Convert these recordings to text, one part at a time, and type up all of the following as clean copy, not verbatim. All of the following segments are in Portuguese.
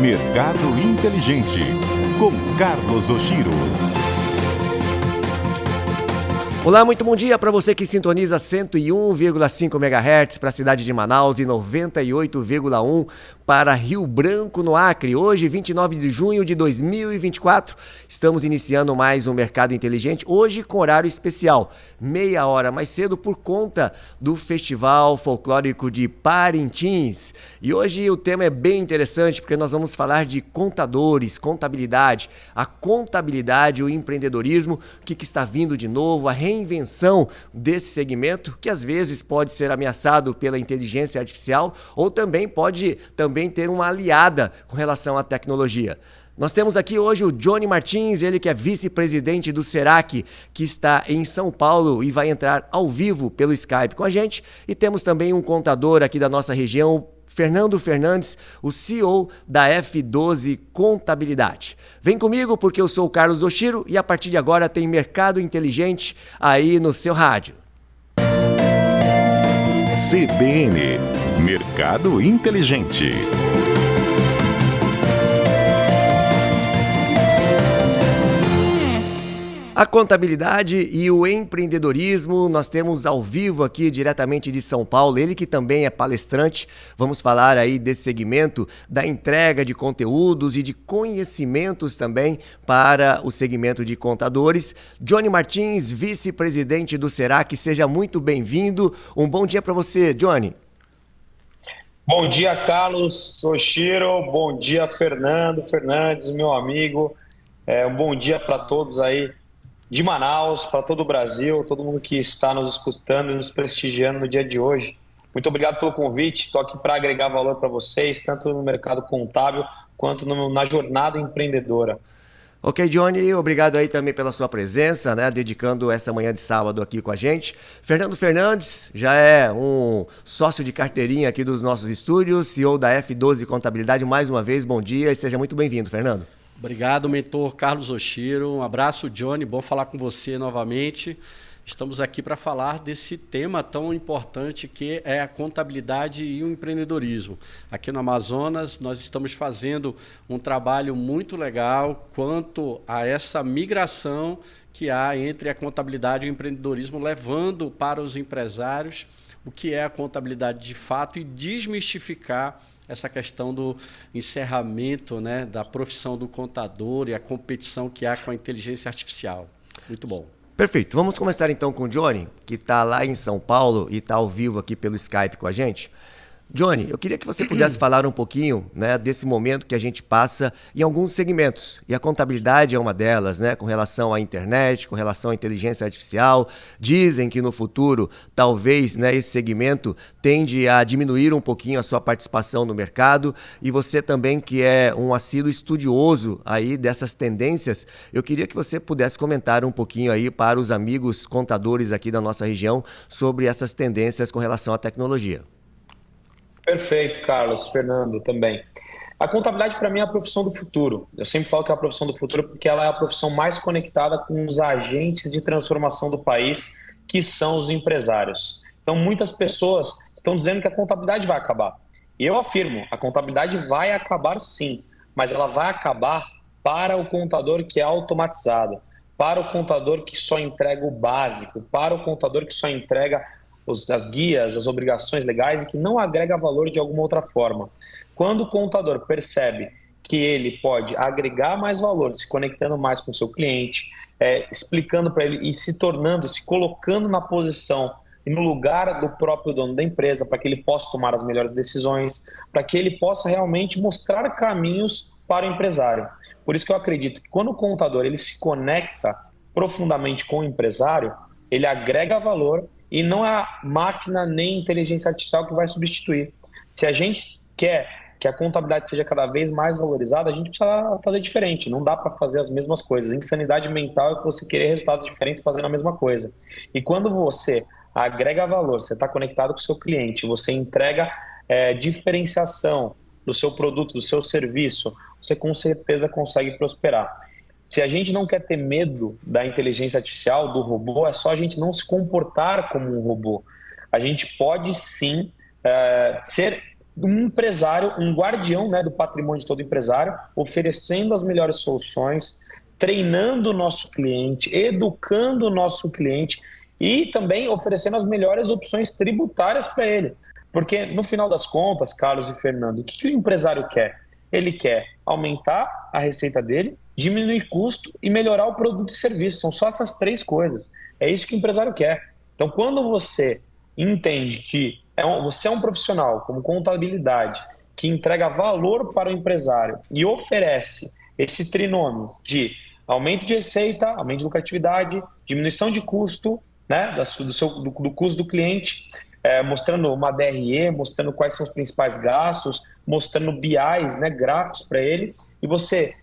Mercado Inteligente, com Carlos Oshiro. Olá, muito bom dia para você que sintoniza 101,5 MHz para a cidade de Manaus e 98,1 para Rio Branco, no Acre. Hoje, 29 de junho de 2024, estamos iniciando mais um Mercado Inteligente, hoje com horário especial, meia hora mais cedo por conta do Festival Folclórico de Parintins. E hoje o tema é bem interessante porque nós vamos falar de contadores, contabilidade, a contabilidade, o empreendedorismo, o que está vindo de novo, a reinvenção desse segmento, que às vezes pode ser ameaçado pela inteligência artificial ou também pode ter uma aliada com relação à tecnologia. Nós temos aqui hoje o Johnny Martins, ele que é vice-presidente do Serac, que está em São Paulo e vai entrar ao vivo pelo Skype com a gente. E temos também um contador aqui da nossa região, Fernando Fernandes, o CEO da F12 Contabilidade. Vem comigo porque eu sou o Carlos Oshiro e a partir de agora tem Mercado Inteligente aí no seu rádio. CBN, Mercado Inteligente. A contabilidade e o empreendedorismo, nós temos ao vivo aqui diretamente de São Paulo, ele que também é palestrante. Vamos falar aí desse segmento da entrega de conteúdos e de conhecimentos também para o segmento de contadores. Johnny Martins, vice-presidente do Serac, seja muito bem-vindo. Um bom dia para você, Johnny. Bom dia, Carlos Oshiro. Bom dia, Fernando Fernandes, meu amigo. Um bom dia para todos aí de Manaus, para todo o Brasil, todo mundo que está nos escutando e nos prestigiando no dia de hoje. Muito obrigado pelo convite, estou aqui para agregar valor para vocês, tanto no mercado contábil quanto na jornada empreendedora. Ok, Johnny, obrigado aí também pela sua presença, né, dedicando essa manhã de sábado aqui com a gente. Fernando Fernandes já é um sócio de carteirinha aqui dos nossos estúdios, CEO da F12 Contabilidade. Mais uma vez, bom dia e seja muito bem-vindo, Fernando. Obrigado, mentor Carlos Oshiro. Um abraço, Johnny. Bom falar com você novamente. Estamos aqui para falar desse tema tão importante que é a contabilidade e o empreendedorismo. Aqui no Amazonas, nós estamos fazendo um trabalho muito legal quanto a essa migração que há entre a contabilidade e o empreendedorismo, levando para os empresários o que é a contabilidade de fato e desmistificar essa questão do encerramento, né, da profissão do contador e a competição que há com a inteligência artificial. Muito bom. Perfeito. Vamos começar então com o Johnny, que está lá em São Paulo e está ao vivo aqui pelo Skype com a gente. Johnny, eu queria que você pudesse falar um pouquinho, né, desse momento que a gente passa em alguns segmentos. E a contabilidade é uma delas, né, com relação à internet, com relação à inteligência artificial. Dizem que no futuro, talvez, né, esse segmento tende a diminuir um pouquinho a sua participação no mercado. E você também, que é um assíduo estudioso aí dessas tendências, eu queria que você pudesse comentar um pouquinho aí para os amigos contadores aqui da nossa região sobre essas tendências com relação à tecnologia. Perfeito, Carlos, Fernando também. A contabilidade, para mim, é a profissão do futuro. Eu sempre falo que é a profissão do futuro porque ela é a profissão mais conectada com os agentes de transformação do país, que são os empresários. Então, muitas pessoas estão dizendo que a contabilidade vai acabar. E eu afirmo, a contabilidade vai acabar sim, mas ela vai acabar para o contador que é automatizado, para o contador que só entrega o básico, para o contador que só entrega as guias, as obrigações legais e que não agrega valor de alguma outra forma. Quando o contador percebe que ele pode agregar mais valor, se conectando mais com o seu cliente, explicando para ele e se colocando na posição e no lugar do próprio dono da empresa, para que ele possa tomar as melhores decisões, para que ele possa realmente mostrar caminhos para o empresário. Por isso que eu acredito que quando o contador ele se conecta profundamente com o empresário, ele agrega valor e não é a máquina nem a inteligência artificial que vai substituir. Se a gente quer que a contabilidade seja cada vez mais valorizada, a gente precisa fazer diferente. Não dá para fazer as mesmas coisas. Insanidade mental é você querer resultados diferentes fazendo a mesma coisa. E quando você agrega valor, você está conectado com o seu cliente, você entrega diferenciação do seu produto, do seu serviço, você com certeza consegue prosperar. Se a gente não quer ter medo da inteligência artificial, do robô, é só a gente não se comportar como um robô. A gente pode sim ser um empresário, um guardião, né, do patrimônio de todo empresário, oferecendo as melhores soluções, treinando o nosso cliente, educando o nosso cliente e também oferecendo as melhores opções tributárias para ele. Porque, no final das contas, Carlos e Fernando, o que o empresário quer? Ele quer aumentar a receita dele, diminuir custo e melhorar o produto e serviço. São só essas três coisas. É isso que o empresário quer. Então, quando você entende que você é um profissional como contabilidade que entrega valor para o empresário e oferece esse trinômio de aumento de receita, aumento de lucratividade, diminuição de custo, né, do custo do cliente, mostrando uma DRE, mostrando quais são os principais gastos, mostrando BIs, né, gráficos para ele, e você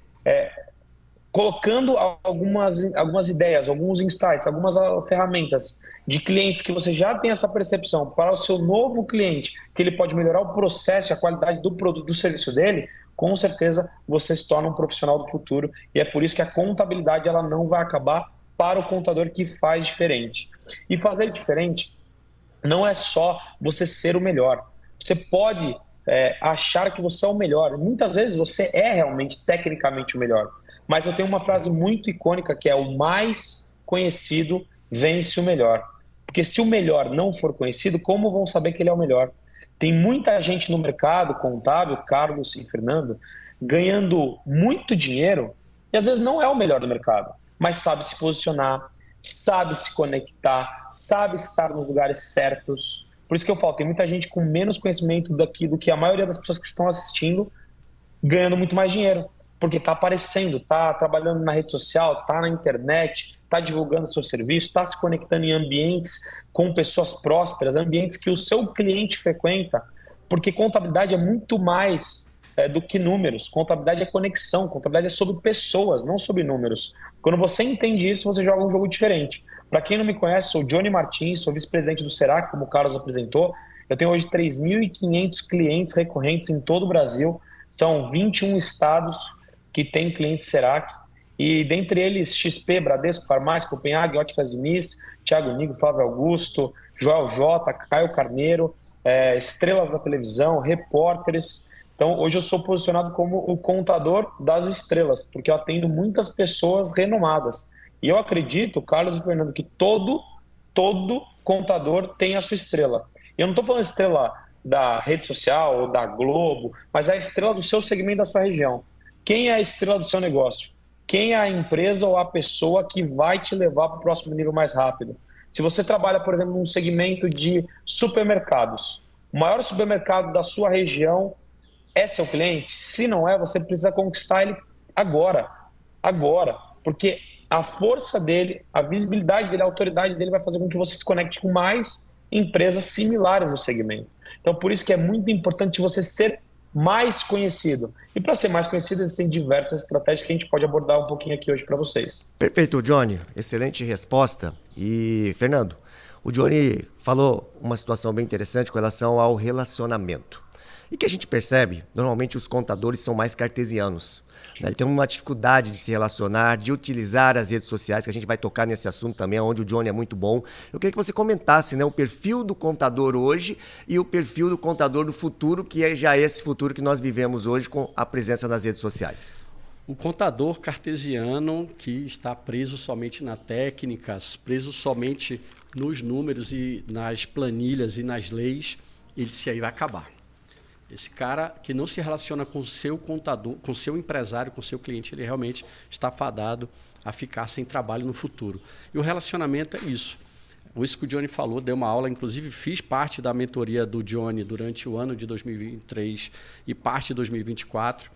colocando algumas ideias, alguns insights, algumas ferramentas de clientes que você já tem essa percepção para o seu novo cliente, que ele pode melhorar o processo e a qualidade do produto, do serviço dele, com certeza você se torna um profissional do futuro. E é por isso que a contabilidade ela não vai acabar para o contador que faz diferente. E fazer diferente não é só você ser o melhor. Você pode achar que você é o melhor. Muitas vezes você é realmente tecnicamente o melhor. Mas eu tenho uma frase muito icônica que é: o mais conhecido vence o melhor. Porque se o melhor não for conhecido, como vão saber que ele é o melhor? Tem muita gente no mercado contábil, Carlos e Fernando, ganhando muito dinheiro e às vezes não é o melhor do mercado, mas sabe se posicionar, sabe se conectar, sabe estar nos lugares certos. Por isso que eu falo, tem muita gente com menos conhecimento do que a maioria das pessoas que estão assistindo, ganhando muito mais dinheiro, porque está aparecendo, está trabalhando na rede social, está na internet, está divulgando seu serviço, está se conectando em ambientes com pessoas prósperas, ambientes que o seu cliente frequenta, porque contabilidade é muito mais do que números. Contabilidade é conexão, contabilidade é sobre pessoas, não sobre números. Quando você entende isso, você joga um jogo diferente. Para quem não me conhece, sou Johnny Martins, sou vice-presidente do Serac, como o Carlos apresentou. Eu tenho hoje 3.500 clientes recorrentes em todo o Brasil. São 21 estados que têm clientes Serac. E dentre eles, XP, Bradesco, Farmácia, Copenhague, Óticas Diniz, Thiago Nigo, Flávio Augusto, Joel J, Caio Carneiro, estrelas da televisão, repórteres. Então, hoje eu sou posicionado como o contador das estrelas, porque eu atendo muitas pessoas renomadas. E eu acredito, Carlos e Fernando, que todo contador tem a sua estrela. E eu não estou falando estrela da rede social ou da Globo, mas é a estrela do seu segmento, da sua região. Quem é a estrela do seu negócio? Quem é a empresa ou a pessoa que vai te levar para o próximo nível mais rápido? Se você trabalha, por exemplo, num segmento de supermercados, o maior supermercado da sua região é seu cliente? Se não é, você precisa conquistar ele agora, porque a força dele, a visibilidade dele, a autoridade dele vai fazer com que você se conecte com mais empresas similares no segmento. Então, por isso que é muito importante você ser mais conhecido. E para ser mais conhecido, existem diversas estratégias que a gente pode abordar um pouquinho aqui hoje para vocês. Perfeito, Johnny. Excelente resposta. E, Fernando, o Johnny falou uma situação bem interessante com relação ao relacionamento. E que a gente percebe, normalmente os contadores são mais cartesianos. Né? Ele tem uma dificuldade de se relacionar, de utilizar as redes sociais, que a gente vai tocar nesse assunto também, onde o Johnny é muito bom. Eu queria que você comentasse, né, o perfil do contador hoje e o perfil do contador do futuro, que é já esse futuro que nós vivemos hoje com a presença nas redes sociais. O contador cartesiano que está preso somente na técnica, preso somente nos números e nas planilhas e nas leis, ele se aí vai acabar. Esse cara que não se relaciona com o seu contador, com o seu empresário, com o seu cliente, ele realmente está fadado a ficar sem trabalho no futuro. E o relacionamento é isso. Isso que o Johnny falou, deu uma aula, inclusive fiz parte da mentoria do Johnny durante o ano de 2023 e parte de 2024.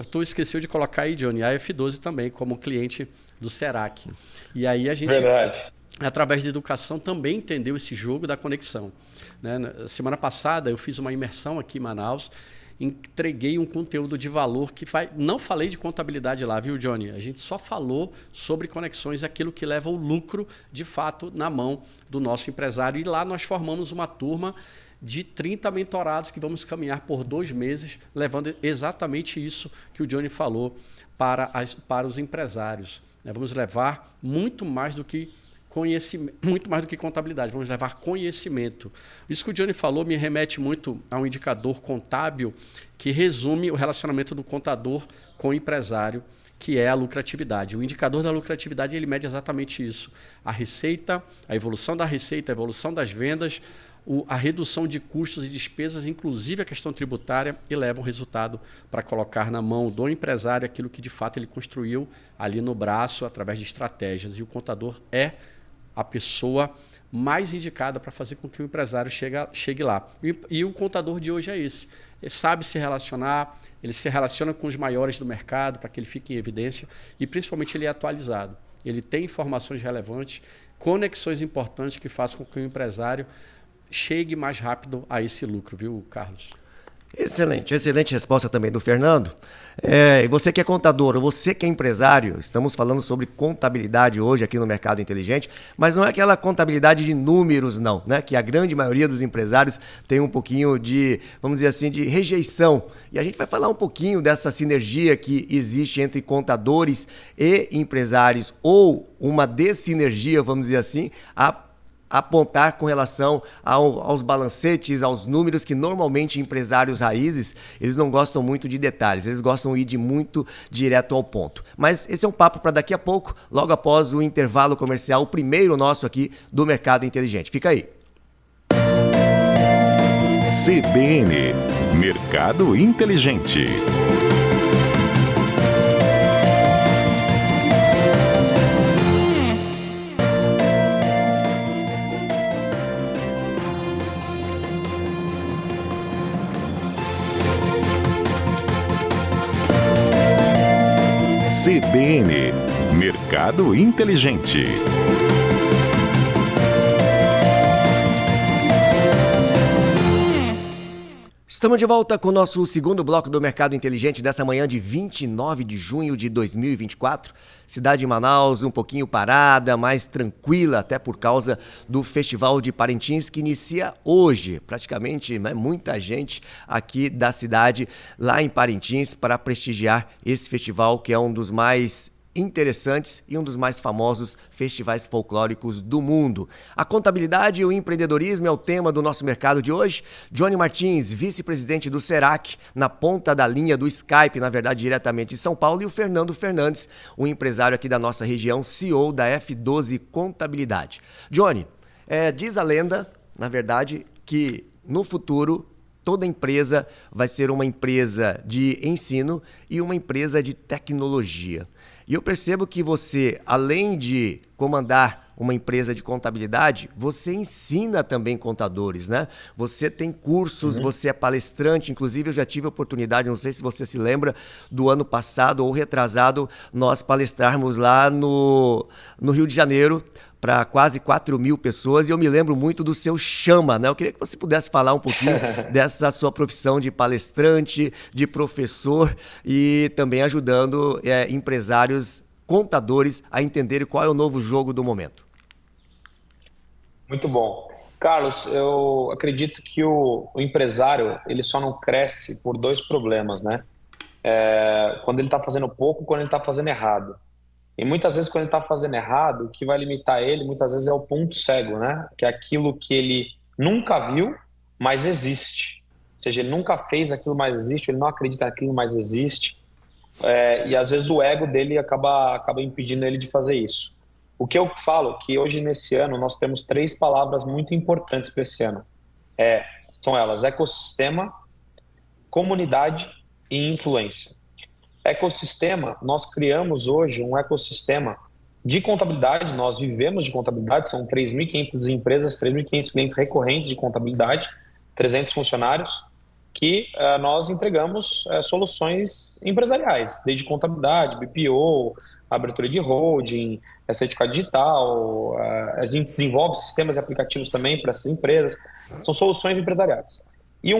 Tu esqueceu de colocar aí, Johnny, a F12 também, como cliente do Serac. E aí a gente... Verdade. Através da educação, também entendeu esse jogo da conexão. Né? Semana passada, eu fiz uma imersão aqui em Manaus, entreguei um conteúdo de valor que não falei de contabilidade lá, viu, Johnny? A gente só falou sobre conexões, aquilo que leva o lucro, de fato, na mão do nosso empresário. E lá nós formamos uma turma de 30 mentorados que vamos caminhar por 2 meses, levando exatamente isso que o Johnny falou para os empresários. Vamos levar muito mais do que conhecimento, muito mais do que contabilidade, vamos levar conhecimento. Isso que o Johnny falou me remete muito a um indicador contábil que resume o relacionamento do contador com o empresário, que é a lucratividade. O indicador da lucratividade ele mede exatamente isso. A receita, a evolução da receita, a evolução das vendas, a redução de custos e despesas, inclusive a questão tributária, e leva um resultado para colocar na mão do empresário aquilo que de fato ele construiu ali no braço através de estratégias. E o contador é a pessoa mais indicada para fazer com que o empresário chegue lá. E o contador de hoje é esse. Ele sabe se relacionar, ele se relaciona com os maiores do mercado para que ele fique em evidência e principalmente ele é atualizado. Ele tem informações relevantes, conexões importantes que façam com que o empresário chegue mais rápido a esse lucro, viu, Carlos? Excelente resposta também do Fernando. E você que é contador ou você que é empresário, estamos falando sobre contabilidade hoje aqui no Mercado Inteligente, mas não é aquela contabilidade de números não, né? Que a grande maioria dos empresários tem um pouquinho de, vamos dizer assim, de rejeição. E a gente vai falar um pouquinho dessa sinergia que existe entre contadores e empresários ou uma dessinergia, vamos dizer assim, apontar com relação aos balancetes, aos números que normalmente empresários raízes, eles não gostam muito de detalhes, eles gostam de ir de muito direto ao ponto. Mas esse é um papo para daqui a pouco, logo após o intervalo comercial, o primeiro nosso aqui do Mercado Inteligente. Fica aí. CBN, Mercado Inteligente. CBN, Mercado Inteligente. Estamos de volta com o nosso segundo bloco do Mercado Inteligente dessa manhã de 29 de junho de 2024. Cidade de Manaus um pouquinho parada, mais tranquila, até por causa do Festival de Parintins que inicia hoje. Praticamente, né, muita gente aqui da cidade lá em Parintins para prestigiar esse festival que é um dos mais interessantes e um dos mais famosos festivais folclóricos do mundo. A contabilidade e o empreendedorismo é o tema do nosso mercado de hoje. Johnny Martins, vice-presidente do Serac, na ponta da linha do Skype, na verdade diretamente de São Paulo, e o Fernando Fernandes, um empresário aqui da nossa região, CEO da F12 Contabilidade. Johnny, diz a lenda, na verdade, que no futuro toda empresa vai ser uma empresa de ensino e uma empresa de tecnologia. E eu percebo que você, além de comandar uma empresa de contabilidade, você ensina também contadores, né? Você tem cursos, você é palestrante, inclusive eu já tive a oportunidade, não sei se você se lembra, do ano passado ou retrasado, nós palestrarmos lá no Rio de Janeiro, para quase 4.000 pessoas, e eu me lembro muito do seu chama, né? Eu queria que você pudesse falar um pouquinho dessa sua profissão de palestrante, de professor e também ajudando empresários, contadores a entenderem qual é o novo jogo do momento. Muito bom. Carlos, eu acredito que o empresário ele só não cresce por dois problemas, né? Quando ele está fazendo pouco, quando ele está fazendo errado. E muitas vezes, quando ele está fazendo errado, o que vai limitar ele, muitas vezes, é o ponto cego, né? Que é aquilo que ele nunca viu, mas existe. Ou seja, ele nunca fez aquilo, mas existe, ele não acredita naquilo, mas existe. E às vezes o ego dele acaba impedindo ele de fazer isso. O que eu falo que hoje, nesse ano, nós temos 3 palavras muito importantes para esse ano. São elas: ecossistema, comunidade e influência. Ecossistema, nós criamos hoje um ecossistema de contabilidade, nós vivemos de contabilidade, são 3.500 empresas, 3.500 clientes recorrentes de contabilidade, 300 funcionários, que nós entregamos soluções empresariais, desde contabilidade, BPO, abertura de holding, certificado digital, a gente desenvolve sistemas e aplicativos também para essas empresas, são soluções empresariais. E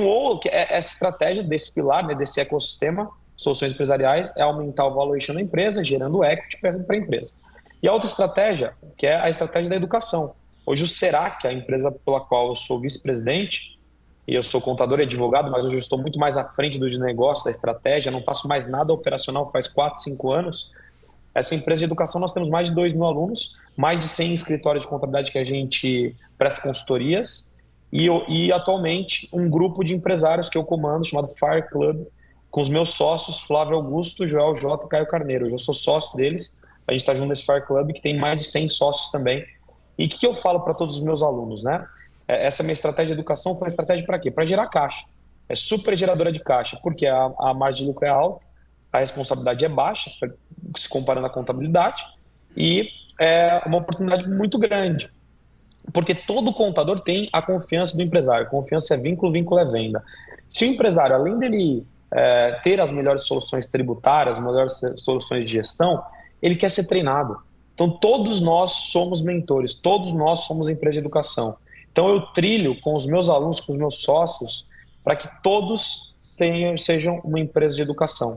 essa estratégia desse pilar, né, desse ecossistema, soluções empresariais, é aumentar o valuation da empresa, gerando equity para a empresa. E a outra estratégia, que é a estratégia da educação. Hoje o Serac, a empresa pela qual eu sou vice-presidente, e eu sou contador e advogado, mas hoje eu estou muito mais à frente do negócio, da estratégia, não faço mais nada operacional faz 4, 5 anos. essa empresa de educação, nós temos mais de 2 mil alunos, mais de 100 escritórios de contabilidade que a gente presta consultorias e atualmente um grupo de empresários que eu comando, chamado Fire Club, com os meus sócios, Flávio Augusto, Joel Jota e Caio Carneiro. Eu já sou sócio deles, a gente está junto nesse Fire Club, que tem mais de 100 sócios também. E o que eu falo para todos os meus alunos, né? Essa minha estratégia de educação foi uma estratégia para quê? Para gerar caixa. É super geradora de caixa, porque a margem de lucro é alta, a responsabilidade é baixa, se comparando à contabilidade, e é uma oportunidade muito grande. Porque todo contador tem a confiança do empresário. Confiança é vínculo, vínculo é venda. Se o empresário, além dele ter as melhores soluções tributárias, as melhores soluções de gestão, ele quer ser treinado. Então, todos nós somos mentores, todos nós somos empresa de educação. Então, eu trilho com os meus alunos, com os meus sócios, para que todos sejam uma empresa de educação.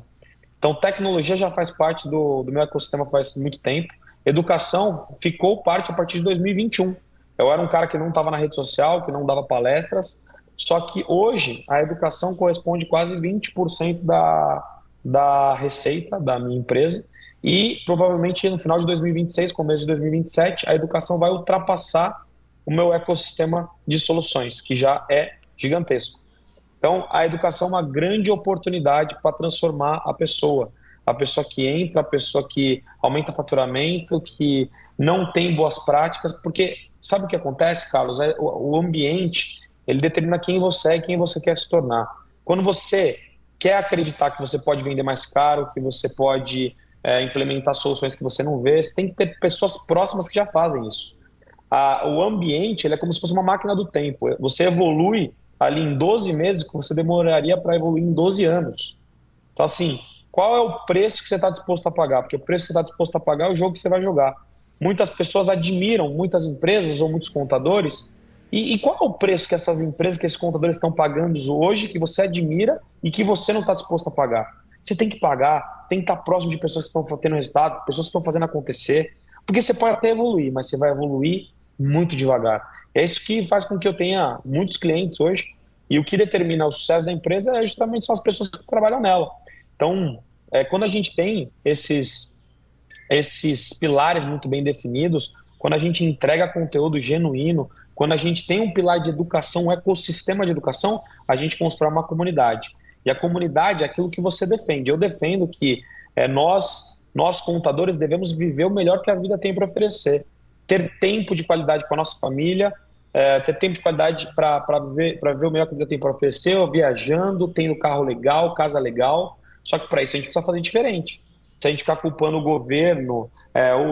Então, tecnologia já faz parte do meu ecossistema faz muito tempo. Educação ficou parte a partir de 2021. Eu era um cara que não estava na rede social, que não dava palestras, só que hoje a educação corresponde quase 20% da receita da minha empresa e provavelmente no final de 2026, começo de 2027, a educação vai ultrapassar o meu ecossistema de soluções, que já é gigantesco. Então, a educação é uma grande oportunidade para transformar a pessoa que entra, a pessoa que aumenta faturamento, que não tem boas práticas, porque sabe o que acontece, Carlos? O ambiente, ele determina quem você é e quem você quer se tornar. Quando você quer acreditar que você pode vender mais caro, que você pode implementar soluções que você não vê, você tem que ter pessoas próximas que já fazem isso. O ambiente, ele é como se fosse uma máquina do tempo. Você evolui ali em 12 meses que você demoraria para evoluir em 12 anos. Então, assim, qual é o preço que você está disposto a pagar? Porque o preço que você está disposto a pagar é o jogo que você vai jogar. Muitas pessoas admiram muitas empresas ou muitos contadores. E qual é o preço que essas empresas, que esses contadores estão pagando hoje, que você admira e que você não está disposto a pagar? Você tem que pagar, você tem que estar próximo de pessoas que estão tendo resultado, pessoas que estão fazendo acontecer. Porque você pode até evoluir, mas você vai evoluir muito devagar. É isso que faz com que eu tenha muitos clientes hoje. E o que determina o sucesso da empresa é justamente são as pessoas que trabalham nela. Então, quando a gente tem esses pilares muito bem definidos, quando a gente entrega conteúdo genuíno, quando a gente tem um pilar de educação, um ecossistema de educação, a gente constrói uma comunidade. E a comunidade é aquilo que você defende. Eu defendo que nós contadores devemos viver o melhor que a vida tem para oferecer. Ter tempo de qualidade com a nossa família, ter tempo de qualidade para ver o melhor que a vida tem para oferecer, viajando, tendo carro legal, casa legal. Só que para isso a gente precisa fazer diferente. Se a gente ficar culpando o governo,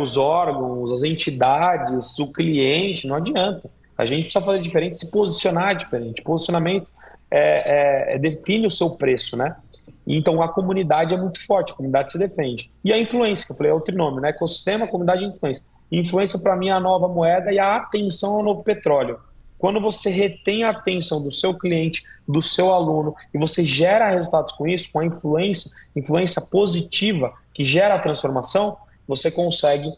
os órgãos, as entidades, o cliente, não adianta. A gente precisa fazer diferente, se posicionar diferente. Posicionamento define o seu preço, né? Então a comunidade é muito forte, a comunidade se defende. E a influência, que eu falei, é o trinômio, né? Ecossistema, comunidade e influência. Influência, para mim, é a nova moeda e a atenção ao novo petróleo. Quando você retém a atenção do seu cliente, do seu aluno, e você gera resultados com isso, com a influência positiva que gera a transformação, você consegue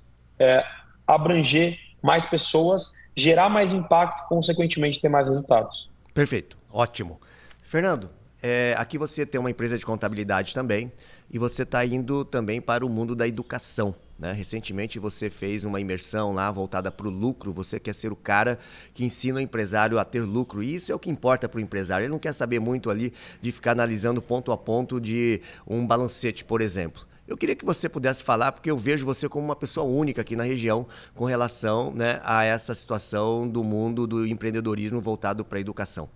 abranger mais pessoas, gerar mais impacto e, consequentemente, ter mais resultados. Perfeito, ótimo. Fernando, aqui você tem uma empresa de contabilidade também, e você está indo também para o mundo da educação. Né? Recentemente você fez uma imersão lá voltada para o lucro, você quer ser o cara que ensina o empresário a ter lucro, e isso é o que importa para o empresário. Ele não quer saber muito ali de ficar analisando ponto a ponto de um balancete, por exemplo. Eu queria que você pudesse falar, porque eu vejo você como uma pessoa única aqui na região com relação, né, a essa situação do mundo do empreendedorismo voltado para a educação.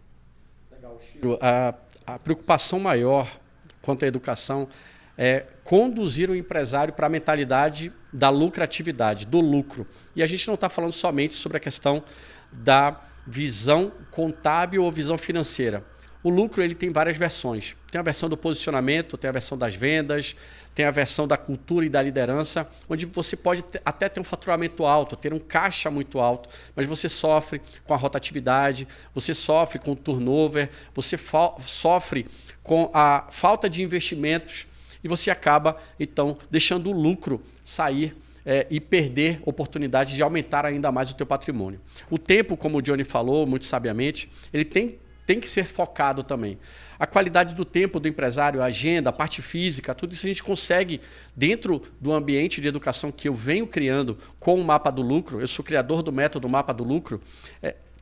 Legal, Chiro. A preocupação maior quanto à educação é conduzir o empresário para a mentalidade da lucratividade, do lucro. E a gente não está falando somente sobre a questão da visão contábil ou visão financeira. O lucro ele tem várias versões. Tem a versão do posicionamento, tem a versão das vendas, tem a versão da cultura e da liderança, onde você pode até ter um faturamento alto, ter um caixa muito alto, mas você sofre com a rotatividade, você sofre com o turnover, você sofre com a falta de investimentos e você acaba, então, deixando o lucro sair e perder oportunidade de aumentar ainda mais o teu patrimônio. O tempo, como o Johnny falou muito sabiamente, ele tem tem que ser focado também. A qualidade do tempo do empresário, a agenda, a parte física, tudo isso a gente consegue dentro do ambiente de educação que eu venho criando com o Mapa do Lucro. Eu sou criador do método Mapa do Lucro.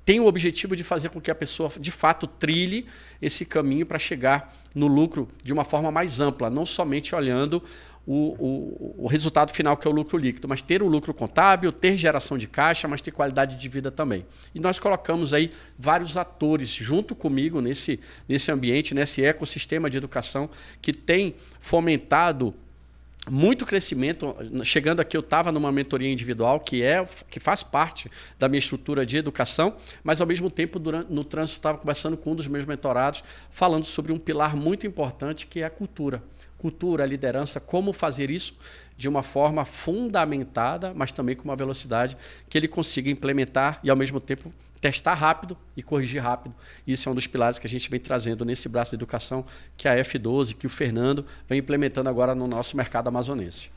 Tem o objetivo de fazer com que a pessoa, de fato, trilhe esse caminho para chegar no lucro de uma forma mais ampla, não somente olhando o resultado final, que é o lucro líquido, mas ter o lucro contábil, ter geração de caixa, mas ter qualidade de vida também. E nós colocamos aí vários atores junto comigo nesse ambiente, nesse ecossistema de educação que tem fomentado muito crescimento. Chegando aqui, eu estava numa mentoria individual que faz parte da minha estrutura de educação, mas ao mesmo tempo no trânsito estava conversando com um dos meus mentorados, falando sobre um pilar muito importante que é a cultura. Cultura, liderança, como fazer isso de uma forma fundamentada, mas também com uma velocidade que ele consiga implementar e ao mesmo tempo testar rápido e corrigir rápido. Isso é um dos pilares que a gente vem trazendo nesse braço de educação, que é a F12, que o Fernando vem implementando agora no nosso mercado amazonense.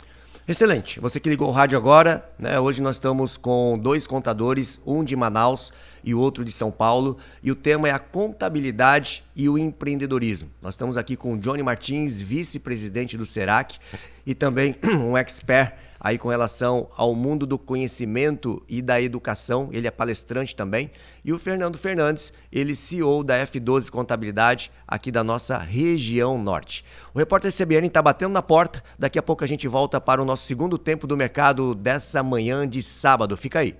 Excelente. Você que ligou o rádio agora, né? Hoje nós estamos com 2 contadores, um de Manaus e o outro de São Paulo, e o tema é a contabilidade e o empreendedorismo. Nós estamos aqui com o Johnny Martins, vice-presidente do Serac, e também um expert aí com relação ao mundo do conhecimento e da educação. Ele é palestrante também. E o Fernando Fernandes, ele CEO da F12 Contabilidade aqui da nossa região norte. O repórter CBN está batendo na porta. Daqui a pouco a gente volta para o nosso segundo tempo do mercado dessa manhã de sábado. Fica aí.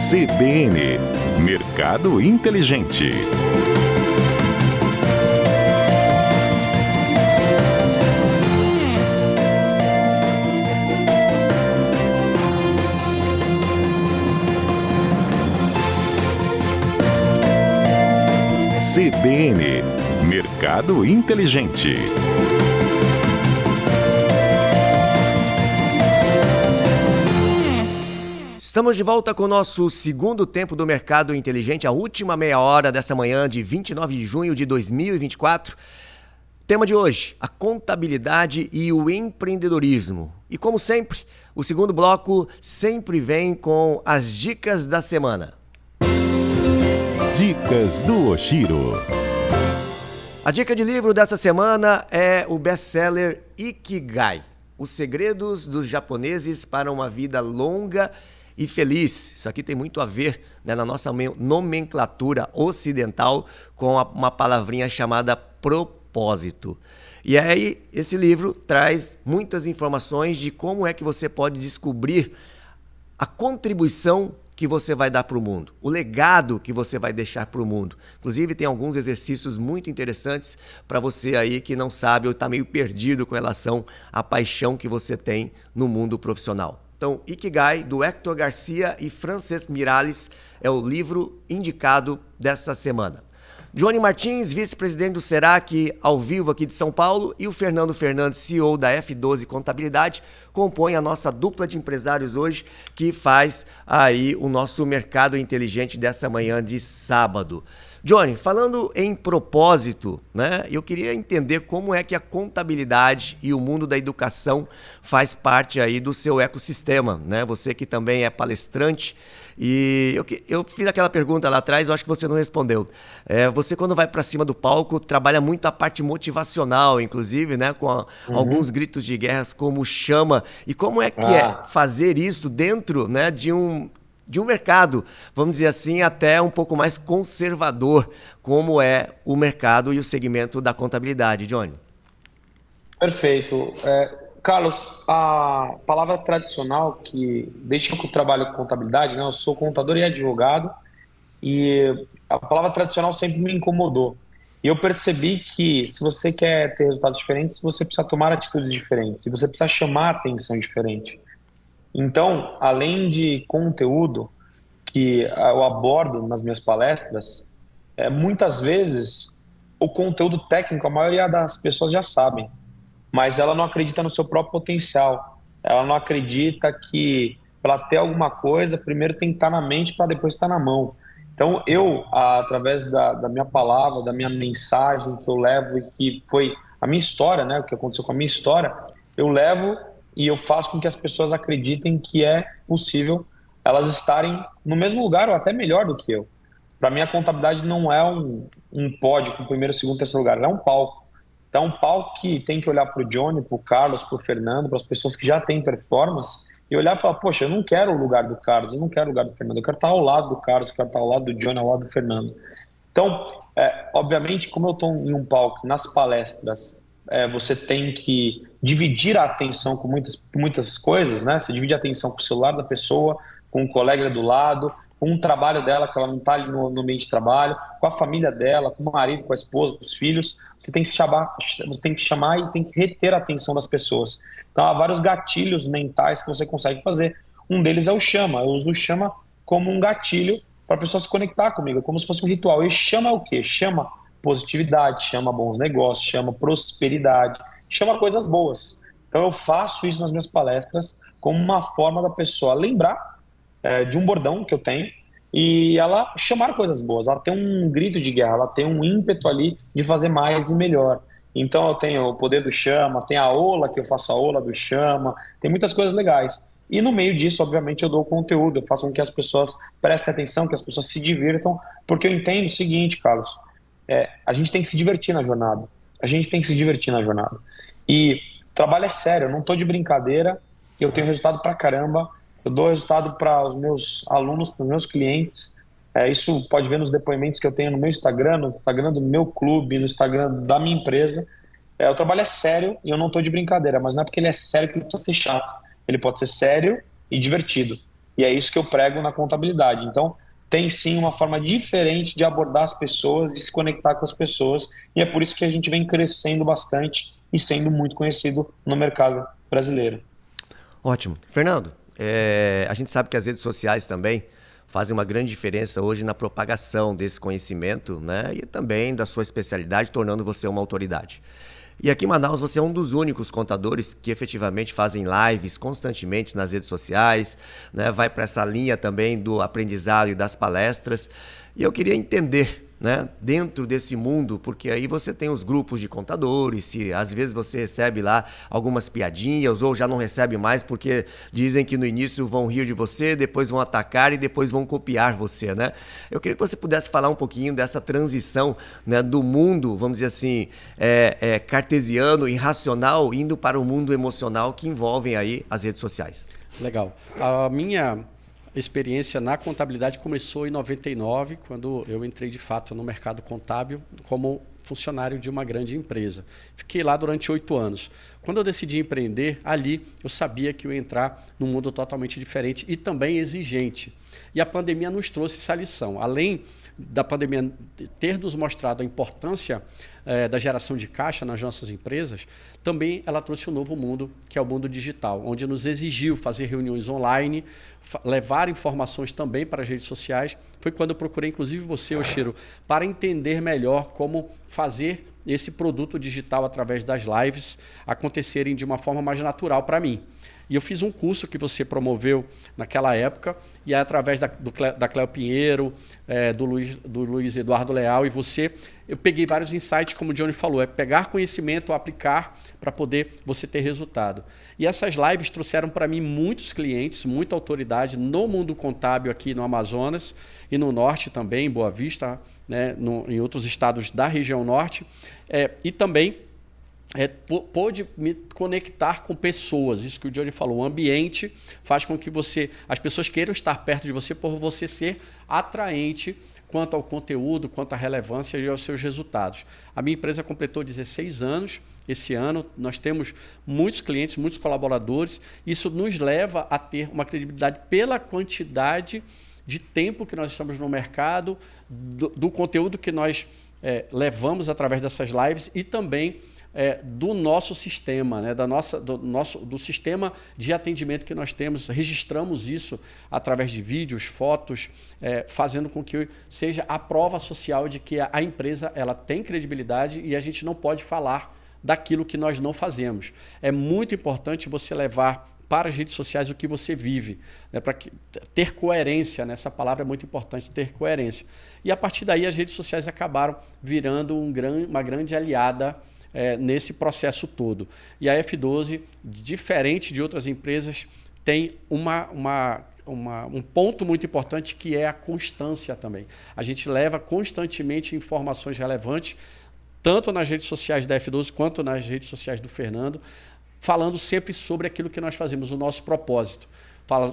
CBN, Mercado Inteligente. CBN, Mercado Inteligente. Estamos de volta com o nosso segundo tempo do Mercado Inteligente, a última meia hora dessa manhã de 29 de junho de 2024. Tema de hoje, a contabilidade e o empreendedorismo. E como sempre, o segundo bloco sempre vem com as dicas da semana. Dicas do Oshiro. A dica de livro dessa semana é o best-seller Ikigai, Os Segredos dos Japoneses para uma Vida Longa e Feliz. Isso aqui tem muito a ver, né, na nossa nomenclatura ocidental com uma palavrinha chamada propósito. E aí, esse livro traz muitas informações de como é que você pode descobrir a contribuição que você vai dar para o mundo, o legado que você vai deixar para o mundo. Inclusive, tem alguns exercícios muito interessantes para você aí que não sabe ou está meio perdido com relação à paixão que você tem no mundo profissional. Então, Ikigai, do Hector Garcia e Francesc Miralles, é o livro indicado dessa semana. Johnny Martins, vice-presidente do Serac, ao vivo aqui de São Paulo, e o Fernando Fernandes, CEO da F12 Contabilidade, compõem a nossa dupla de empresários hoje, que faz aí o nosso mercado inteligente dessa manhã de sábado. Johnny, falando em propósito, né, eu queria entender como é que a contabilidade e o mundo da educação faz parte aí do seu ecossistema, né? Você que também é palestrante. E eu fiz aquela pergunta lá atrás, eu acho que você não respondeu. Você, quando vai para cima do palco, trabalha muito a parte motivacional, inclusive, né, com alguns gritos de guerras, como chama. E como é que é fazer isso dentro, né, de um mercado, vamos dizer assim, até um pouco mais conservador, como é o mercado e o segmento da contabilidade, Johnny? Perfeito. Carlos, a palavra tradicional, que desde que eu trabalho com contabilidade, né, eu sou contador e advogado, e a palavra tradicional sempre me incomodou. E eu percebi que se você quer ter resultados diferentes, você precisa tomar atitudes diferentes, e você precisa chamar a atenção diferente. Então, além de conteúdo que eu abordo nas minhas palestras, muitas vezes o conteúdo técnico, a maioria das pessoas já sabem, mas ela não acredita no seu próprio potencial. Ela não acredita que para ter alguma coisa, primeiro tem que estar na mente para depois estar na mão. Então, eu, através da minha palavra, da minha mensagem que eu levo e que foi a minha história, né, o que aconteceu com a minha história, eu levo e eu faço com que as pessoas acreditem que é possível elas estarem no mesmo lugar ou até melhor do que eu. Para mim, a contabilidade não é um pódio com primeiro, segundo, terceiro lugar, ela é um palco. Então, um palco que tem que olhar para o Johnny, para o Carlos, para o Fernando, para as pessoas que já têm performance e olhar e falar, poxa, eu não quero o lugar do Carlos, eu não quero o lugar do Fernando, eu quero estar ao lado do Carlos, eu quero estar ao lado do Johnny, ao lado do Fernando. Então, obviamente, como eu estou em um palco, nas palestras, você tem que dividir a atenção com muitas coisas, né? Você divide a atenção com o celular da pessoa, com o colega do lado, com o trabalho dela, que ela não está ali no ambiente de trabalho, com a família dela, com o marido, com a esposa, com os filhos. Você tem que chamar e tem que reter a atenção das pessoas. Então, há vários gatilhos mentais que você consegue fazer. Um deles é o chama. Eu uso o chama como um gatilho para a pessoa se conectar comigo, como se fosse um ritual. E chama o quê? Chama positividade, chama bons negócios, chama prosperidade, chama coisas boas. Então eu faço isso nas minhas palestras como uma forma da pessoa lembrar de um bordão que eu tenho e ela chamar coisas boas, ela tem um grito de guerra, ela tem um ímpeto ali de fazer mais e melhor. Então eu tenho o poder do chama, tem a ola, que eu faço a ola do chama, tem muitas coisas legais. E no meio disso, obviamente, eu dou conteúdo, eu faço com que as pessoas prestem atenção, que as pessoas se divirtam, porque eu entendo o seguinte, Carlos, a gente tem que se divertir na jornada. A gente tem que se divertir na jornada. E o trabalho é sério, eu não estou de brincadeira, eu tenho resultado pra caramba, eu dou resultado para os meus alunos, para os meus clientes. Isso pode ver nos depoimentos que eu tenho no meu Instagram, no Instagram do meu clube, no Instagram da minha empresa. O trabalho é sério e eu não estou de brincadeira, mas não é porque ele é sério que ele precisa ser chato. Ele pode ser sério e divertido. E é isso que eu prego na contabilidade. Então, tem sim uma forma diferente de abordar as pessoas, de se conectar com as pessoas, e é por isso que a gente vem crescendo bastante e sendo muito conhecido no mercado brasileiro. Ótimo. Fernando, a gente sabe que as redes sociais também fazem uma grande diferença hoje na propagação desse conhecimento, né? E também da sua especialidade, tornando você uma autoridade. E aqui em Manaus você é um dos únicos contadores que efetivamente fazem lives constantemente nas redes sociais, né? Vai para essa linha também do aprendizado e das palestras. E eu queria entender, né, dentro desse mundo, porque aí você tem os grupos de contadores, se às vezes você recebe lá algumas piadinhas ou já não recebe mais porque dizem que no início vão rir de você, depois vão atacar e depois vão copiar você, né? Eu queria que você pudesse falar um pouquinho dessa transição, né, do mundo, vamos dizer assim, cartesiano e racional, indo para o mundo emocional que envolvem aí as redes sociais. Legal. A minha experiência na contabilidade começou em 99, quando eu entrei de fato no mercado contábil como funcionário de uma grande empresa. Fiquei lá durante 8 anos. Quando eu decidi empreender, ali eu sabia que eu ia entrar num mundo totalmente diferente e também exigente. E a pandemia nos trouxe essa lição. Além da pandemia ter nos mostrado a importância da geração de caixa nas nossas empresas, também ela trouxe um novo mundo, que é o mundo digital, onde nos exigiu fazer reuniões online, levar informações também para as redes sociais. Foi quando eu procurei, inclusive você, Oshiro, para entender melhor como fazer esse produto digital através das lives acontecerem de uma forma mais natural para mim. E eu fiz um curso que você promoveu naquela época, e através da Cléo Pinheiro, do Luiz Eduardo Leal e você, eu peguei vários insights, como o Johnny falou, pegar conhecimento, aplicar para poder você ter resultado. E essas lives trouxeram para mim muitos clientes, muita autoridade no mundo contábil aqui no Amazonas e no Norte também, em Boa Vista, né, em outros estados da região Norte, e também pôde me conectar com pessoas, isso que o Johnny falou, o ambiente faz com que as pessoas queiram estar perto de você por você ser atraente quanto ao conteúdo, quanto à relevância e aos seus resultados. A minha empresa completou 16 anos esse ano, nós temos muitos clientes, muitos colaboradores, isso nos leva a ter uma credibilidade pela quantidade de tempo que nós estamos no mercado, do conteúdo que nós levamos através dessas lives e também do nosso sistema, né? do sistema de atendimento que nós temos, registramos isso através de vídeos, fotos, fazendo com que seja a prova social de que a empresa ela tem credibilidade e a gente não pode falar daquilo que nós não fazemos. É muito importante você levar para as redes sociais o que você vive, né? Para ter coerência, né? Essa palavra é muito importante, ter coerência. E a partir daí as redes sociais acabaram virando uma grande aliada nesse processo todo. E a F12, diferente de outras empresas, tem uma um ponto muito importante, que é a constância também. A gente leva constantemente informações relevantes, tanto nas redes sociais da F12 quanto nas redes sociais do Fernando, falando sempre sobre aquilo que nós fazemos, o nosso propósito,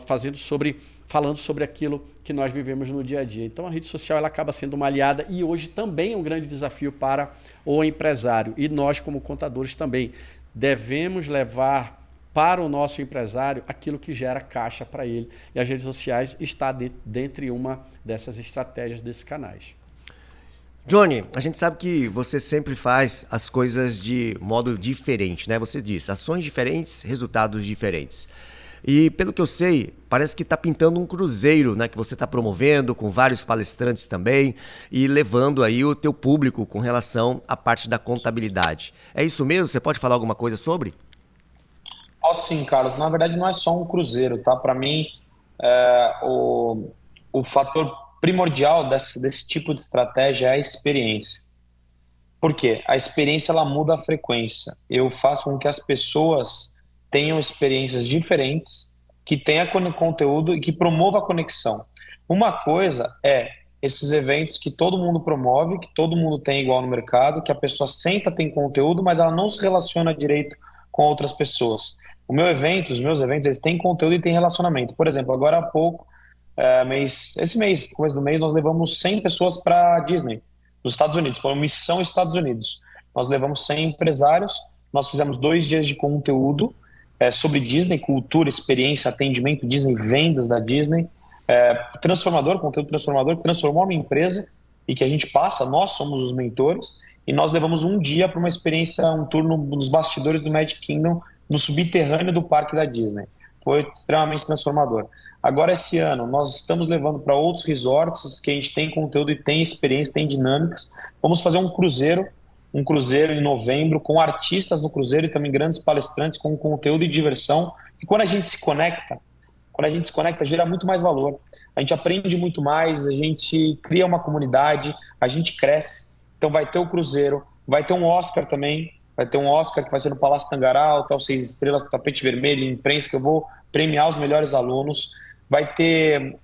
falando sobre aquilo que nós vivemos no dia a dia. Então a rede social ela acaba sendo uma aliada e hoje também é um grande desafio para o empresário. E nós, como contadores, também devemos levar para o nosso empresário aquilo que gera caixa para ele. E as redes sociais está dentre uma dessas estratégias, desses canais. Johnny, a gente sabe que você sempre faz as coisas de modo diferente, né? Você diz, ações diferentes, resultados diferentes. E pelo que eu sei, parece que está pintando um cruzeiro, né, que você está promovendo com vários palestrantes também e levando aí o teu público com relação à parte da contabilidade. É isso mesmo? Você pode falar alguma coisa sobre? Sim, Carlos. Na verdade, não é só um cruzeiro, tá? Para mim, o fator primordial desse tipo de estratégia é a experiência. Por quê? A experiência ela muda a frequência. Eu faço com que as pessoas tenham experiências diferentes, que tenha conteúdo e que promova a conexão. Uma coisa é esses eventos que todo mundo promove, que todo mundo tem igual no mercado, que a pessoa senta, tem conteúdo, mas ela não se relaciona direito com outras pessoas. Os meus eventos, eles têm conteúdo e têm relacionamento. Por exemplo, agora há pouco, começo do mês, nós levamos 100 pessoas para a Disney, nos Estados Unidos. Foi uma missão Estados Unidos. Nós levamos 100 empresários, nós fizemos 2 dias de conteúdo sobre Disney, cultura, experiência, atendimento, Disney, vendas da Disney, conteúdo transformador, que transformou a minha empresa e que a gente passa, nós somos os mentores, e nós levamos um dia para uma experiência, um turno nos bastidores do Magic Kingdom, no subterrâneo do parque da Disney. Foi extremamente transformador. Agora, esse ano, nós estamos levando para outros resorts que a gente tem conteúdo e tem experiência, tem dinâmicas. Vamos fazer um cruzeiro em novembro, com artistas no cruzeiro e também grandes palestrantes com conteúdo e diversão. E quando a gente se conecta, gera muito mais valor. A gente aprende muito mais, a gente cria uma comunidade, a gente cresce. Então vai ter o cruzeiro, vai ter um Oscar também, vai ter um Oscar que vai ser no Palácio Tangará, Hotel 6 Estrelas, com tapete vermelho, imprensa, que eu vou premiar os melhores alunos. Vai ter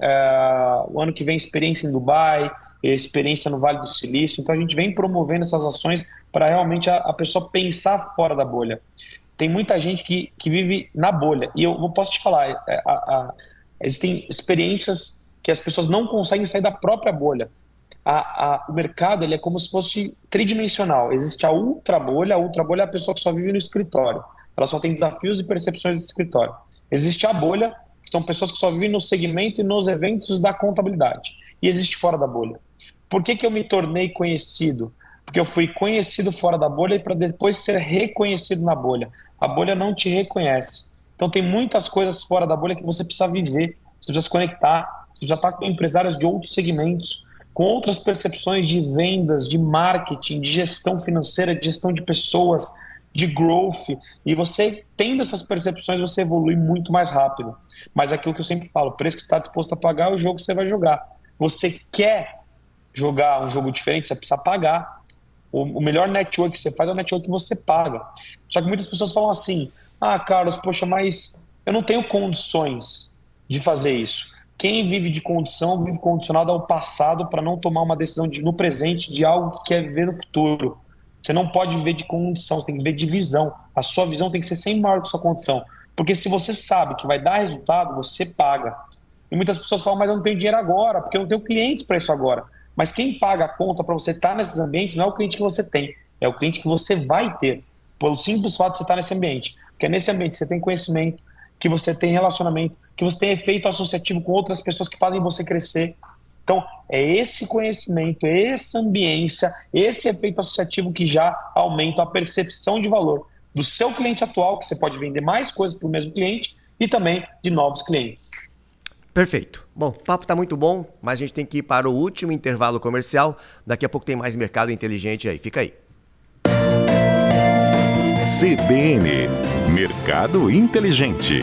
o ano que vem experiência em Dubai, experiência no Vale do Silício. Então a gente vem promovendo essas ações para realmente a pessoa pensar fora da bolha. Tem muita gente que vive na bolha. E eu posso te falar, existem experiências que as pessoas não conseguem sair da própria bolha. O mercado ele é como se fosse tridimensional. Existe a ultra bolha é a pessoa que só vive no escritório. Ela só tem desafios e percepções do escritório. Existe a bolha, que são pessoas que só vivem no segmento e nos eventos da contabilidade. E existe fora da bolha. Por que eu me tornei conhecido? Porque eu fui conhecido fora da bolha e para depois ser reconhecido na bolha. A bolha não te reconhece. Então tem muitas coisas fora da bolha que você precisa viver, você precisa se conectar, você já está com empresários de outros segmentos, com outras percepções de vendas, de marketing, de gestão financeira, de gestão de pessoas, de growth, e você tendo essas percepções, você evolui muito mais rápido. Mas é aquilo que eu sempre falo, o preço que você está disposto a pagar é o jogo que você vai jogar. Você quer jogar um jogo diferente, você precisa pagar. O melhor network que você faz é o network que você paga. Só que muitas pessoas falam assim, Carlos, poxa, mas eu não tenho condições de fazer isso. Quem vive de condição, vive condicionado ao passado para não tomar uma decisão no presente de algo que quer viver no futuro. Você não pode viver de condição, você tem que viver de visão. A sua visão tem que ser sempre maior que a sua condição. Porque se você sabe que vai dar resultado, você paga. E muitas pessoas falam, mas eu não tenho dinheiro agora, porque eu não tenho clientes para isso agora. Mas quem paga a conta para você estar nesses ambientes não é o cliente que você tem, é o cliente que você vai ter, pelo simples fato de você estar nesse ambiente. Porque é nesse ambiente que você tem conhecimento, que você tem relacionamento, que você tem efeito associativo com outras pessoas que fazem você crescer. Então, é esse conhecimento, essa ambiência, esse efeito associativo que já aumenta a percepção de valor do seu cliente atual, que você pode vender mais coisas para o mesmo cliente, e também de novos clientes. Perfeito. Bom, o papo está muito bom, mas a gente tem que ir para o último intervalo comercial. Daqui a pouco tem mais Mercado Inteligente aí. Fica aí. CBN Mercado Inteligente.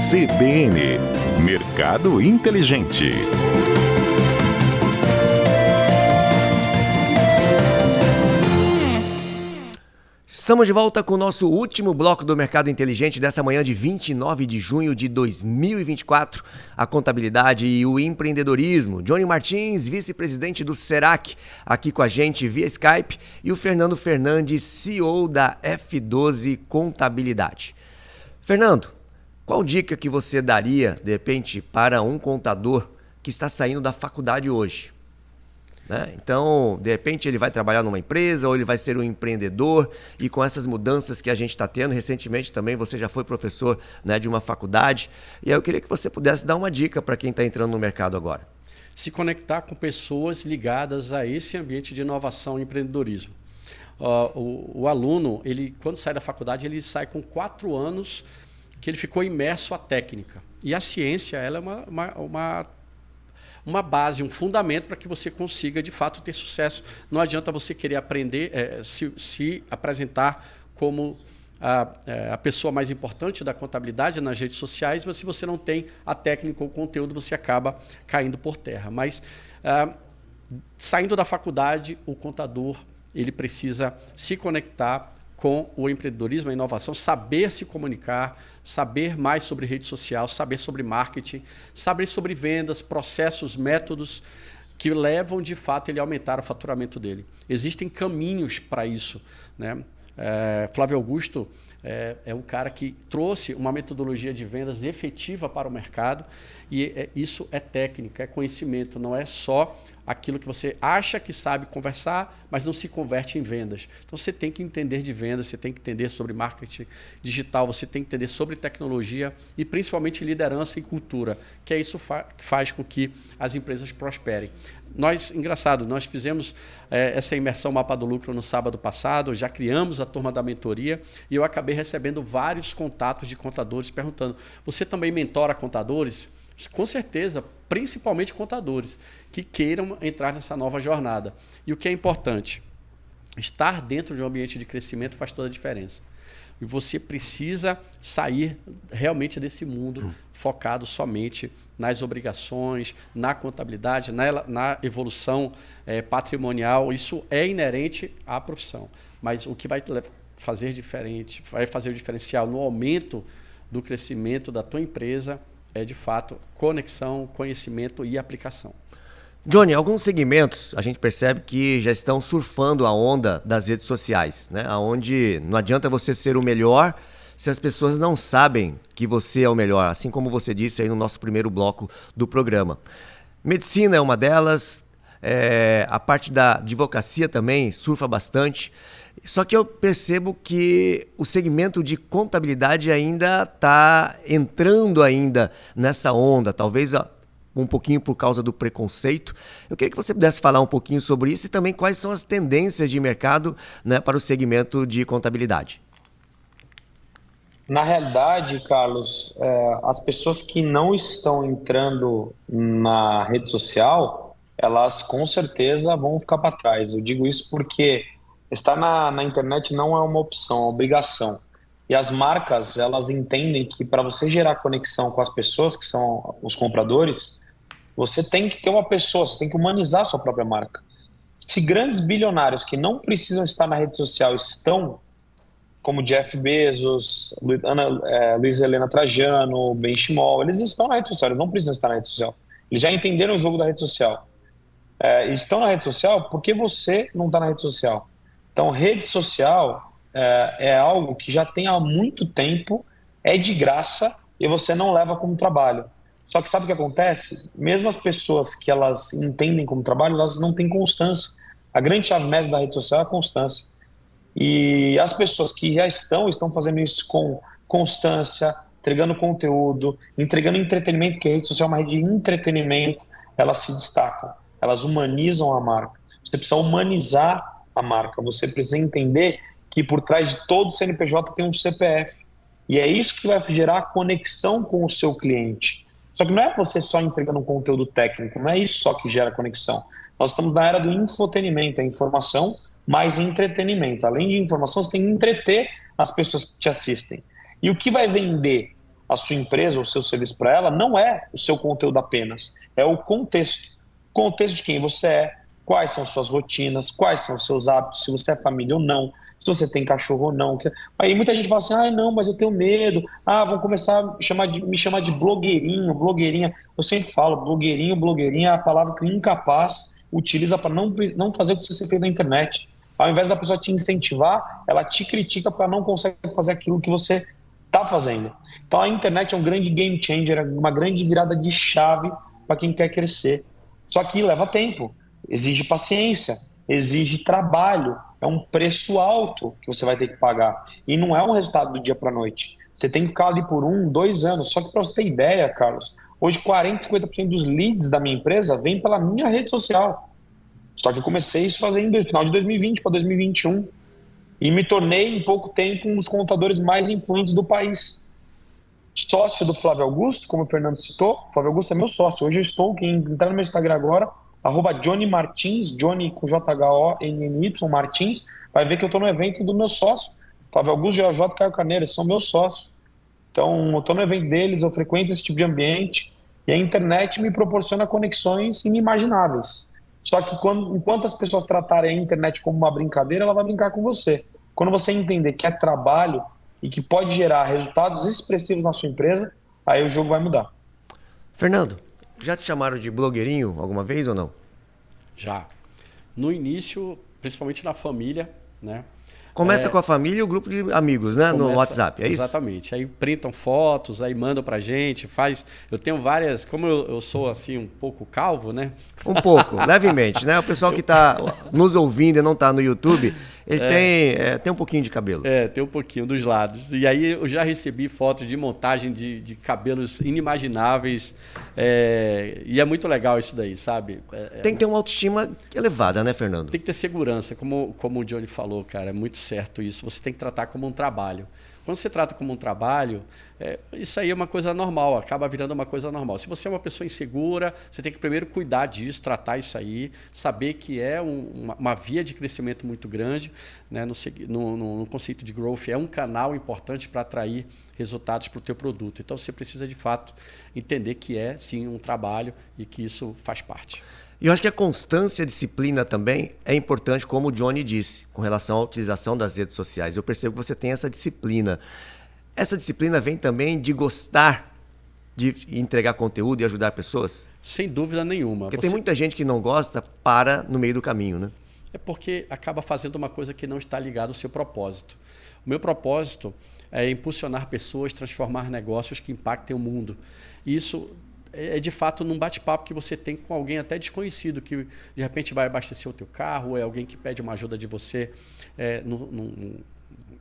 CBN Mercado Mercado Inteligente. Estamos de volta com o nosso último bloco do Mercado Inteligente dessa manhã de 29 de junho de 2024. A contabilidade e o empreendedorismo. Johnny Martins, vice-presidente do Serac, aqui com a gente via Skype. E o Fernando Fernandes, CEO da F12 Contabilidade. Fernando, qual dica que você daria, de repente, para um contador que está saindo da faculdade hoje? Então, de repente, ele vai trabalhar numa empresa ou ele vai ser um empreendedor, e com essas mudanças que a gente está tendo, recentemente também você já foi professor, de uma faculdade, e aí eu queria que você pudesse dar uma dica para quem está entrando no mercado agora. Se conectar com pessoas ligadas a esse ambiente de inovação e empreendedorismo. O aluno, ele, quando sai da faculdade, ele sai com 4 anos que ele ficou imerso à técnica. E a ciência, ela é uma base, um fundamento para que você consiga, de fato, ter sucesso. Não adianta você querer aprender, se apresentar como a pessoa mais importante da contabilidade nas redes sociais, mas se você não tem a técnica ou o conteúdo, você acaba caindo por terra. Mas, saindo da faculdade, o contador ele precisa se conectar com o empreendedorismo, a inovação, saber se comunicar, saber mais sobre rede social, saber sobre marketing, saber sobre vendas, processos, métodos que levam, de fato, ele a aumentar o faturamento dele. Existem caminhos para isso, Flávio Augusto é um cara que trouxe uma metodologia de vendas efetiva para o mercado, e isso é técnica, é conhecimento, não é só aquilo que você acha que sabe conversar, mas não se converte em vendas. Então você tem que entender de vendas, você tem que entender sobre marketing digital, você tem que entender sobre tecnologia e principalmente liderança e cultura, que é isso que faz com que as empresas prosperem. Nós fizemos essa imersão Mapa do Lucro no sábado passado, já criamos a turma da mentoria e eu acabei recebendo vários contatos de contadores perguntando: você também mentora contadores? Com certeza, principalmente contadores que queiram entrar nessa nova jornada. E o que é importante? Estar dentro de um ambiente de crescimento faz toda a diferença. E você precisa sair realmente desse mundo focado somente nas obrigações, na contabilidade, na evolução patrimonial. Isso é inerente à profissão. Mas o que vai fazer o diferencial no aumento do crescimento da tua empresa é, de fato, conexão, conhecimento e aplicação. Johnny, alguns segmentos a gente percebe que já estão surfando a onda das redes sociais, onde não adianta você ser o melhor se as pessoas não sabem que você é o melhor, assim como você disse aí no nosso primeiro bloco do programa. Medicina é uma delas, a parte da advocacia também surfa bastante. Só que eu percebo que o segmento de contabilidade ainda está entrando nessa onda, talvez um pouquinho por causa do preconceito. Eu queria que você pudesse falar um pouquinho sobre isso e também quais são as tendências de mercado, para o segmento de contabilidade. Na realidade, Carlos, as pessoas que não estão entrando na rede social, elas com certeza vão ficar para trás. Eu digo isso porque estar na internet não é uma opção, é uma obrigação. E as marcas, elas entendem que para você gerar conexão com as pessoas, que são os compradores, você tem que ter uma pessoa, você tem que humanizar a sua própria marca. Se grandes bilionários que não precisam estar na rede social estão, como Jeff Bezos, Luiz Helena Trajano, Benchimol, eles estão na rede social, eles não precisam estar na rede social. Eles já entenderam o jogo da rede social. Estão na rede social porque você não está na rede social. Então, rede social é algo que já tem há muito tempo, é de graça e você não leva como trabalho. Só que sabe o que acontece? Mesmo as pessoas que elas entendem como trabalho, elas não têm constância. A grande chave mestra da rede social é a constância. E as pessoas que já estão fazendo isso com constância, entregando conteúdo, entregando entretenimento, que a rede social é uma rede de entretenimento, elas se destacam, elas humanizam a marca. Você precisa humanizar a marca, você precisa entender que por trás de todo CNPJ tem um CPF. E é isso que vai gerar conexão com o seu cliente. Só que não é você só entregando um conteúdo técnico, não é isso só que gera conexão. Nós estamos na era do infotenimento, a informação mais entretenimento. Além de informação, você tem que entreter as pessoas que te assistem. E o que vai vender a sua empresa ou o seu serviço para ela não é o seu conteúdo apenas, é o contexto. Contexto de quem você é, quais são suas rotinas, quais são os seus hábitos, se você é família ou não, se você tem cachorro ou não. Aí muita gente fala assim, não, mas eu tenho medo, vão começar a me chamar de blogueirinho, blogueirinha. Eu sempre falo, blogueirinho, blogueirinha é a palavra que o incapaz utiliza para não fazer o que você fez na internet. Ao invés da pessoa te incentivar, ela te critica para não conseguir fazer aquilo que você está fazendo. Então a internet é um grande game changer, uma grande virada de chave para quem quer crescer. Só que leva tempo, exige paciência, exige trabalho, é um preço alto que você vai ter que pagar. E não é um resultado do dia para a noite. Você tem que ficar ali por 1, 2 anos. Só que para você ter ideia, Carlos, hoje 40%, 50% dos leads da minha empresa vem pela minha rede social. Só que eu comecei isso fazendo no final de 2020 para 2021. E me tornei, em pouco tempo, um dos contadores mais influentes do país. Sócio do Flávio Augusto, como o Fernando citou. O Flávio Augusto é meu sócio. Hoje eu estou, quem entrar no meu Instagram agora, @Johnny Martins, Johnny com JHONNY Martins, vai ver que eu estou no evento do meu sócio. Flávio Augusto, GeoJ e Caio Carneiro, são meus sócios. Então, eu estou no evento deles, eu frequento esse tipo de ambiente. E a internet me proporciona conexões inimagináveis. Só que enquanto as pessoas tratarem a internet como uma brincadeira, ela vai brincar com você. Quando você entender que é trabalho e que pode gerar resultados expressivos na sua empresa, aí o jogo vai mudar. Fernando, já te chamaram de blogueirinho alguma vez ou não? Já. No início, principalmente na família, né? Começa com a família e o grupo de amigos, né? No WhatsApp, é isso? Exatamente. Aí printam fotos, aí mandam pra gente, faz... Eu tenho várias... Como eu sou, assim, um pouco calvo, né? Um pouco, levemente, né? O pessoal que está nos ouvindo e não está no YouTube, ele tem um pouquinho de cabelo. Tem um pouquinho dos lados. E aí eu já recebi fotos de montagem de cabelos inimagináveis. E é muito legal isso daí, sabe? Tem que ter uma autoestima elevada, né, Fernando? Tem que ter segurança, como o Johnny falou, cara. É muito certo isso. Você tem que tratar como um trabalho. Quando você trata como um trabalho, isso aí é uma coisa normal, acaba virando uma coisa normal. Se você é uma pessoa insegura, você tem que primeiro cuidar disso, tratar isso aí, saber que é uma via de crescimento muito grande, né? No conceito de growth, é um canal importante para atrair resultados para o teu produto. Então, você precisa, de fato, entender que é, sim, um trabalho e que isso faz parte. E eu acho que a constância e a disciplina também é importante, como o Johnny disse, com relação à utilização das redes sociais. Eu percebo que você tem essa disciplina. Essa disciplina vem também de gostar de entregar conteúdo e ajudar pessoas? Sem dúvida nenhuma. Porque tem muita gente que não gosta, para no meio do caminho, né? É porque acaba fazendo uma coisa que não está ligada ao seu propósito. O meu propósito é impulsionar pessoas, transformar negócios que impactem o mundo. E isso é de fato num bate-papo que você tem com alguém até desconhecido, que de repente vai abastecer o teu carro, ou é alguém que pede uma ajuda de você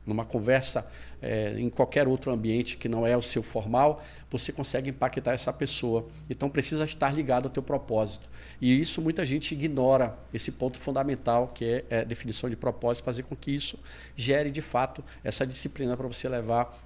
numa conversa em qualquer outro ambiente que não é o seu formal, você consegue impactar essa pessoa. Então precisa estar ligado ao teu propósito. E isso muita gente ignora, esse ponto fundamental, que é a definição de propósito, fazer com que isso gere de fato essa disciplina para você levar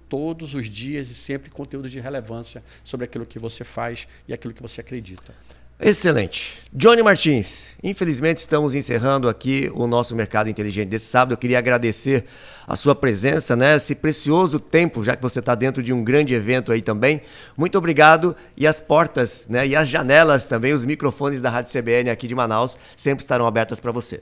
todos os dias e sempre conteúdo de relevância sobre aquilo que você faz e aquilo que você acredita. Excelente. Johnny Martins, infelizmente estamos encerrando aqui o nosso Mercado Inteligente desse sábado. Eu queria agradecer a sua presença, né? Esse precioso tempo, já que você está dentro de um grande evento aí também. Muito obrigado. E as portas, né? E as janelas também, os microfones da Rádio CBN aqui de Manaus sempre estarão abertas para você.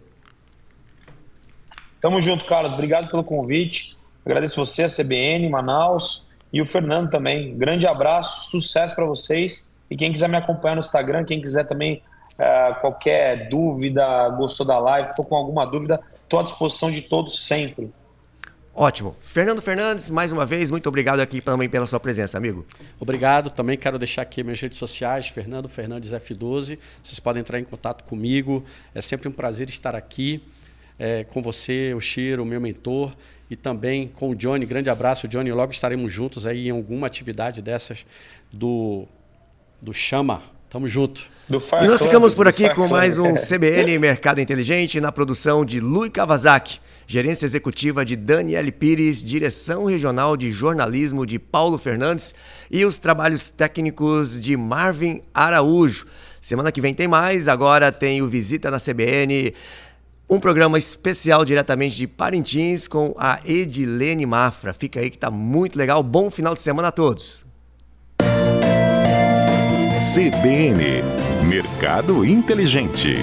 Tamo junto, Carlos. Obrigado pelo convite. Agradeço você, a CBN, Manaus e o Fernando também. Grande abraço, sucesso para vocês. E quem quiser me acompanhar no Instagram, quem quiser também qualquer dúvida, gostou da live, ficou com alguma dúvida, estou à disposição de todos sempre. Ótimo. Fernando Fernandes, mais uma vez, muito obrigado aqui também pela sua presença, amigo. Obrigado. Também quero deixar aqui minhas redes sociais, Fernando Fernandes F12. Vocês podem entrar em contato comigo. É sempre um prazer estar aqui com você, o Chiro, o meu mentor, e também com o Johnny. Grande abraço, Johnny. Logo estaremos juntos aí em alguma atividade dessas do Chama. Tamo junto. E nós ficamos por aqui com mais um CBN Mercado Inteligente, na produção de Lui Kawasaki, gerência executiva de Daniele Pires, direção regional de jornalismo de Paulo Fernandes e os trabalhos técnicos de Marvin Araújo. Semana que vem tem mais, agora tem o Visita na CBN. Um programa especial diretamente de Parintins com a Edilene Mafra. Fica aí que tá muito legal. Bom final de semana a todos. CBN, Mercado Inteligente.